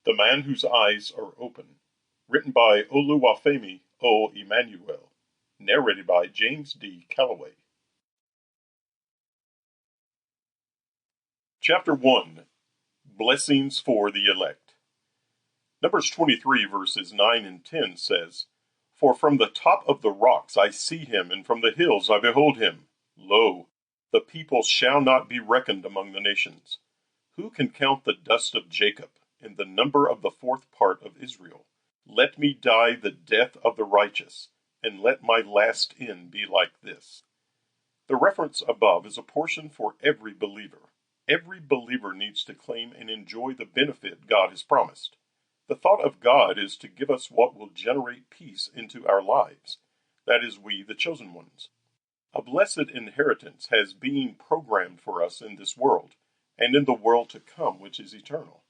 The Man Whose Eyes Are Open, written by Oluwafemi o Emmanuel, narrated by James D. Callaway. Chapter 1, Blessings for the Elect. Numbers 23 verses 9 and 10 says, "For from the top of the rocks I see him, and from the hills I behold him. Lo, the people shall not be reckoned among the nations. Who can count the dust of Jacob, and the number of the fourth part of Israel? Let me die the death of the righteous, and let my last end be like this." The reference above is a portion for every believer. Every believer needs to claim and enjoy the benefit God has promised. The thought of God is to give us what will generate peace into our lives. That is, we, the chosen ones. A blessed inheritance has been programmed for us in this world, and in the world to come, which is eternal.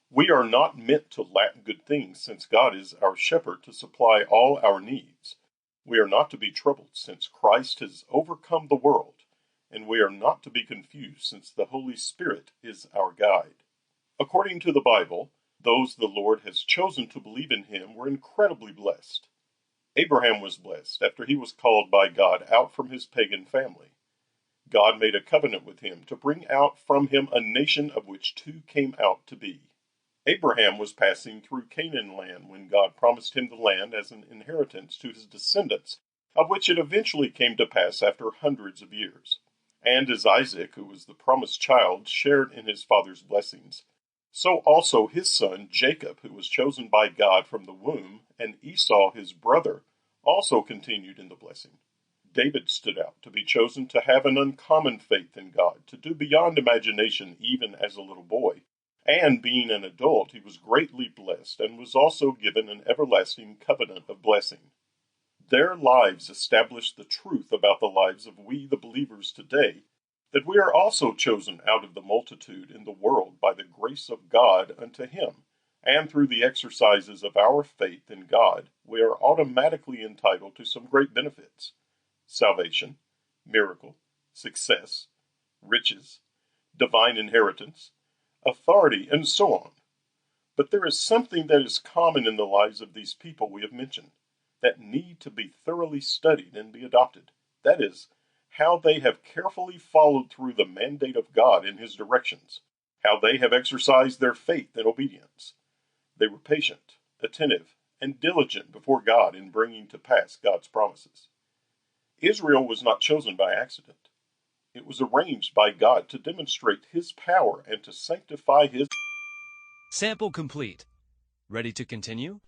We are not meant to lack good things, since God is our shepherd to supply all our needs. We are not to be troubled, since Christ has overcome the world, and we are not to be confused, since the Holy Spirit is our guide. According to the Bible, those the Lord has chosen to believe in him were incredibly blessed. Abraham was blessed after he was called by God out from his pagan family. God made a covenant with him to bring out from him a nation of which two came out to be. Abraham was passing through Canaan land when God promised him the land as an inheritance to his descendants, of which it eventually came to pass after hundreds of years. And as Isaac, who was the promised child, shared in his father's blessings, so also his son Jacob, who was chosen by God from the womb, and Esau his brother, also continued in the blessing. David stood out to be chosen to have an uncommon faith in God, to do beyond imagination even as a little boy. And being an adult, he was greatly blessed and was also given an everlasting covenant of blessing. Their lives established the truth about the lives of we, the believers today, that we are also chosen out of the multitude in the world by the grace of God unto him, and through the exercises of our faith in God, we are automatically entitled to some great benefits: salvation, miracle, success, riches, divine inheritance, authority, and so on. But there is something that is common in the lives of these people we have mentioned, that need to be thoroughly studied and be adopted. That is, how they have carefully followed through the mandate of God in his directions, how they have exercised their faith and obedience. They were patient, attentive, and diligent before God in bringing to pass God's promises. Israel was not chosen by accident. It was arranged by God to demonstrate his power and to sanctify his... Sample complete. Ready to continue?